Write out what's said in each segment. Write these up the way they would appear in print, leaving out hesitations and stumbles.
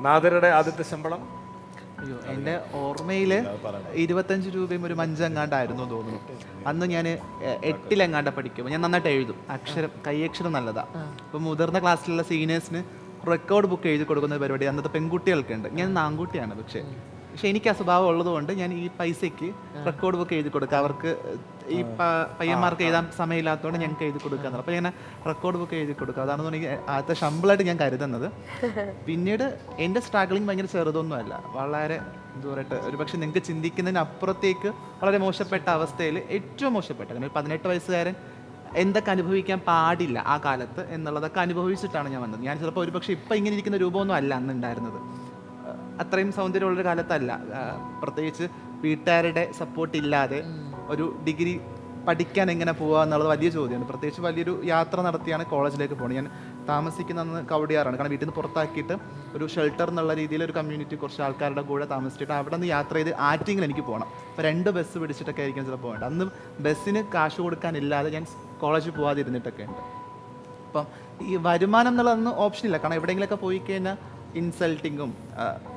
നാദരുടെ ആദ്യത്തെ ശമ്പളം? അയ്യോ, എൻ്റെ ഓർമ്മയിൽ 25 രൂപയും ഒരു മഞ്ചെങ്ങാണ്ടായിരുന്നു തോന്നുന്നു. അന്ന് ഞാൻ 8ലെങ്ങാണ്ട പഠിക്കുമ്പോൾ ഞാൻ നന്നായിട്ട് എഴുതും, കൈയക്ഷരം നല്ലതാണ്. അപ്പോൾ മുതിർന്ന ക്ലാസ്സിലുള്ള സീനിയേഴ്സിന് റെക്കോർഡ് ബുക്ക് എഴുതി കൊടുക്കുന്ന പരിപാടി അന്നത്തെ പെൺകുട്ടികൾക്കുണ്ട്. ഞാൻ ആൺകുട്ടിയാണ്, പക്ഷേ എനിക്ക് ആ സ്വഭാവം ഉള്ളതുകൊണ്ട് ഞാൻ ഈ പൈസയ്ക്ക് റെക്കോർഡ് ബുക്ക് എഴുതി കൊടുക്കുക. അവർക്ക് ഈ പയ്യന്മാർക്ക് എഴുതാൻ സമയമില്ലാത്തതുകൊണ്ട് ഞങ്ങൾക്ക് എഴുതി കൊടുക്കുക. അപ്പോൾ ഞാൻ റെക്കോർഡ് ബുക്ക് എഴുതി കൊടുക്കുക. അതാണെന്ന് എനിക്ക് ആദ്യത്തെ ശമ്പളമായിട്ട് ഞാൻ കരുതുന്നത്. പിന്നീട് എൻ്റെ സ്ട്രഗിളിങ് ഭയങ്കര ചെറുതൊന്നുമല്ല, വളരെ എന്താ പറയട്ടെ, ഒരു പക്ഷേ നിങ്ങൾക്ക് ചിന്തിക്കുന്നതിന് അപ്പുറത്തേക്ക് വളരെ മോശപ്പെട്ട അവസ്ഥയിൽ, ഏറ്റവും മോശപ്പെട്ട, കാരണം 18 വയസ്സുകാരൻ എന്തൊക്കെ അനുഭവിക്കാൻ പാടില്ല ആ കാലത്ത് എന്നുള്ളതൊക്കെ അനുഭവിച്ചിട്ടാണ് ഞാൻ വന്നത്. ഞാൻ ചിലപ്പോൾ ഒരു പക്ഷേ ഇപ്പം ഇങ്ങനെ ഇരിക്കുന്ന രൂപമൊന്നും അല്ല അന്ന് ഉണ്ടായിരുന്നത്. അത്രയും സൗന്ദര്യമുള്ളൊരു കാലത്തല്ല. പ്രത്യേകിച്ച് വീട്ടുകാരുടെ സപ്പോർട്ട് ഇല്ലാതെ ഒരു ഡിഗ്രി പഠിക്കാൻ എങ്ങനെ പോവുക എന്നുള്ളത് വലിയ ചോദ്യമാണ്. പ്രത്യേകിച്ച് വലിയൊരു യാത്ര നടത്തിയാണ് കോളേജിലേക്ക് പോകുന്നത്. ഞാൻ താമസിക്കുന്ന കവടിയാറാണ്. കാരണം വീട്ടിൽ നിന്ന് പുറത്താക്കിയിട്ട് ഒരു ഷെൽട്ടർ എന്നുള്ള രീതിയിൽ ഒരു കമ്മ്യൂണിറ്റി കുറച്ച് ആൾക്കാരുടെ കൂടെ താമസിച്ചിട്ട് അവിടെ നിന്ന് യാത്ര ചെയ്ത് ആറ്റിങ്ങിൽ എനിക്ക് പോകണം. അപ്പോൾ 2 ബസ് പിടിച്ചിട്ടൊക്കെ ആയിരിക്കും ചിലപ്പോൾ പോകേണ്ടത്. അന്ന് ബസ്സിന് കാശ് കൊടുക്കാനില്ലാതെ ഞാൻ കോളേജിൽ പോകാതിരുന്നിട്ടൊക്കെ ഉണ്ട്. അപ്പം ഈ വരുമാനം എന്നുള്ളതൊന്നും ഓപ്ഷനില്ല. കാരണം എവിടെയെങ്കിലുമൊക്കെ പോയി കഴിഞ്ഞാൽ ഇൻസൾട്ടിങ്ങും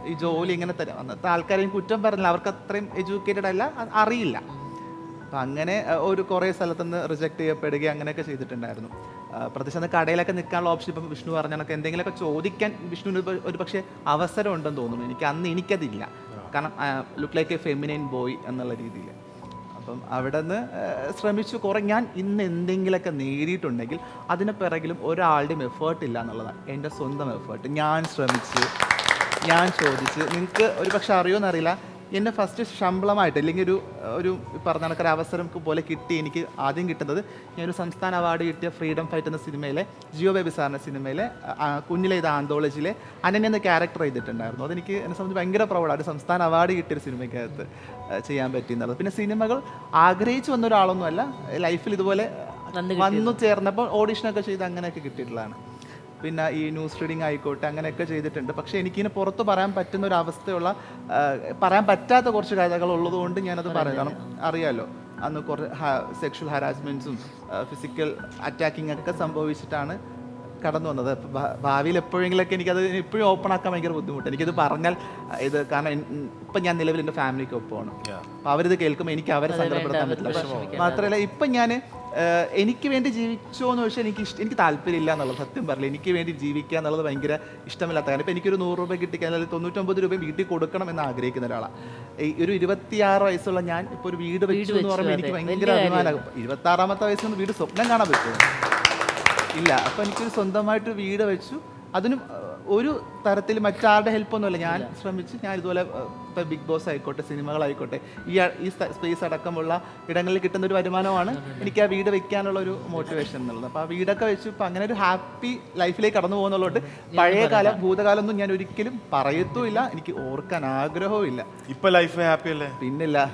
ഈ ജോലി ഇങ്ങനെ തരാം. അന്നത്തെ ആൾക്കാരെയും കുറ്റം പറഞ്ഞില്ല, അവർക്ക് അത്രയും എഡ്യൂക്കേറ്റഡ് അല്ല, അറിയില്ല. അപ്പം അങ്ങനെ ഒരു കുറേ സ്ഥലത്തുനിന്ന് റിജക്റ്റ് ചെയ്യപ്പെടുകയും അങ്ങനെയൊക്കെ ചെയ്തിട്ടുണ്ടായിരുന്നു. പ്രത്യേകിച്ച് അന്ന് കടയിലൊക്കെ നിൽക്കാനുള്ള ഓപ്ഷൻ ഇപ്പം വിഷ്ണു പറഞ്ഞൊക്കെ എന്തെങ്കിലുമൊക്കെ ചോദിക്കാൻ വിഷ്ണുവിന് ഒരു പക്ഷേ അവസരം ഉണ്ടെന്ന് തോന്നുന്നു. എനിക്കതില്ല. കാരണം look like A feminine boy എന്നുള്ള രീതിയിൽ. അപ്പം അവിടെ നിന്ന് ശ്രമിച്ചു കുറേ. ഞാൻ ഇന്ന് എന്തെങ്കിലുമൊക്കെ നേടിയിട്ടുണ്ടെങ്കിൽ അതിന് പിറകിലും ഒരാളുടെയും എഫേർട്ട് ഇല്ല എന്നുള്ളതാണ്. എൻ്റെ സ്വന്തം എഫേർട്ട്. ഞാൻ ശ്രമിച്ച്, ഞാൻ ചോദിച്ച്. നിങ്ങൾക്ക് ഒരു പക്ഷെ അറിയുമെന്നറിയില്ല, എൻ്റെ ഫസ്റ്റ് ശമ്പളമായിട്ട് അല്ലെങ്കിൽ ഒരു പറഞ്ഞ കണക്കൊരു അവസരം പോലെ കിട്ടി. എനിക്ക് ആദ്യം കിട്ടുന്നത് ഞാനൊരു സംസ്ഥാന അവാർഡ് കിട്ടിയ ഫ്രീഡം ഫൈറ്റ് എന്ന സിനിമയിലെ ജിയോ ബേബി സാറിൻ്റെ സിനിമയിലെ കുഞ്ഞിലെ ഇത് ആന്തോളജിയിലെ അനന്യ എന്ന ക്യാരക്ടർ ചെയ്തിട്ടുണ്ടായിരുന്നു. അതെനിക്ക് എന്നെ സംബന്ധിച്ച് ഭയങ്കര പ്രൗഡാണ്. ഒരു സംസ്ഥാന അവാർഡ് കിട്ടിയൊരു സിനിമയ്ക്കകത്ത് ചെയ്യാൻ പറ്റി എന്നുള്ളത്. പിന്നെ സിനിമകൾ ആഗ്രഹിച്ചു വന്ന ഒരാളൊന്നുമല്ല, ലൈഫിൽ ഇതുപോലെ വന്നു ചേർന്നപ്പോൾ ഓഡീഷനൊക്കെ ചെയ്ത് അങ്ങനെയൊക്കെ കിട്ടിയിട്ടുള്ളതാണ്. പിന്നെ ഈ ന്യൂസ് റീഡിങ് ആയിക്കോട്ടെ, അങ്ങനെയൊക്കെ ചെയ്തിട്ടുണ്ട്. പക്ഷേ എനിക്കിതിന് പുറത്ത് പറയാൻ പറ്റുന്ന ഒരു അവസ്ഥയുള്ള, പറയാൻ പറ്റാത്ത കുറച്ച് കഥകൾ ഉള്ളതുകൊണ്ട് ഞാനത് പറയാം. കാരണം അറിയാമല്ലോ, അന്ന് കുറേ സെക്ഷൽ ഹാരാസ്മെൻറ്റ്സും ഫിസിക്കൽ അറ്റാക്കിംഗ് ഒക്കെ സംഭവിച്ചിട്ടാണ് കടന്നു വന്നത്. ഭാവിയിൽ എപ്പോഴെങ്കിലൊക്കെ എനിക്കത് ഇപ്പോഴും ഓപ്പൺ ആക്കാൻ ഭയങ്കര ബുദ്ധിമുട്ട്. എനിക്കിത് പറഞ്ഞാൽ ഇത്, കാരണം ഇപ്പം ഞാൻ നിലവിൽ എൻ്റെ ഫാമിലിക്ക് ഒപ്പമാണ്. അപ്പോൾ അവരിത് കേൾക്കുമ്പോൾ എനിക്ക് അവരെ സങ്കടപ്പെടുത്താൻ പറ്റില്ല. മാത്രമല്ല ഇപ്പം ഞാൻ എനിക്ക് വേണ്ടി ജീവിച്ചോ എന്ന് ചോദിച്ചാൽ എനിക്ക് താല്പര്യമില്ല എന്നുള്ളത് സത്യം പറയില്ല. എനിക്ക് വേണ്ടി ജീവിക്കുക എന്നുള്ളത് ഭയങ്കര ഇഷ്ടമില്ലാത്ത കാര്യം. ഇപ്പോൾ എനിക്കൊരു 100 രൂപ കിട്ടിക്കാൻ, അല്ലെങ്കിൽ 99 രൂപയും വീട്ടിൽ കൊടുക്കണം എന്ന് ആഗ്രഹിക്കുന്ന ഒരാളാണ്. ഒരു 26 വയസ്സുള്ള ഞാൻ ഇപ്പോൾ ഒരു വീട് വെച്ചു എന്ന് പറയുമ്പോൾ എനിക്ക് ഭയങ്കര അഭിമാനമാകും. 26ാമത്തെ വയസ്സിൽ വീട് സ്വപ്നം കാണാൻ പറ്റുമോ? ഇല്ല. അപ്പോൾ എനിക്കൊരു സ്വന്തമായിട്ട് വീട് വെച്ചു. അതിനും ഒരു തരത്തിൽ മറ്റാരുടെ ഹെൽപ്പൊന്നുമില്ല. ഞാൻ ശ്രമിച്ച്, ഞാൻ ഇതുപോലെ ഇപ്പോൾ ബിഗ് ബോസ് ആയിക്കോട്ടെ, സിനിമകളായിക്കോട്ടെ, ഈ സ്പേസ് അടക്കമുള്ള ഇടങ്ങളിൽ കിട്ടുന്ന ഒരു വരുമാനമാണ് എനിക്ക് ആ വീട് വെക്കാനുള്ള ഒരു മോട്ടിവേഷൻ എന്നുള്ളത്. അപ്പോൾ ആ വീടൊക്കെ വെച്ചു ഇപ്പോൾ അങ്ങനെ ഒരു ഹാപ്പി ലൈഫിലേക്ക് കടന്നു പോകുന്നുള്ളതുകൊണ്ട് പഴയ കാലം ഭൂതകാലമൊന്നും ഞാൻ ഒരിക്കലും പറയത്തുമില്ല, എനിക്ക് ഓർക്കാൻ ആഗ്രഹവും ഇല്ല. ഇപ്പൊ ലൈഫ് ഹാപ്പി അല്ലേ? പിന്നില്ല.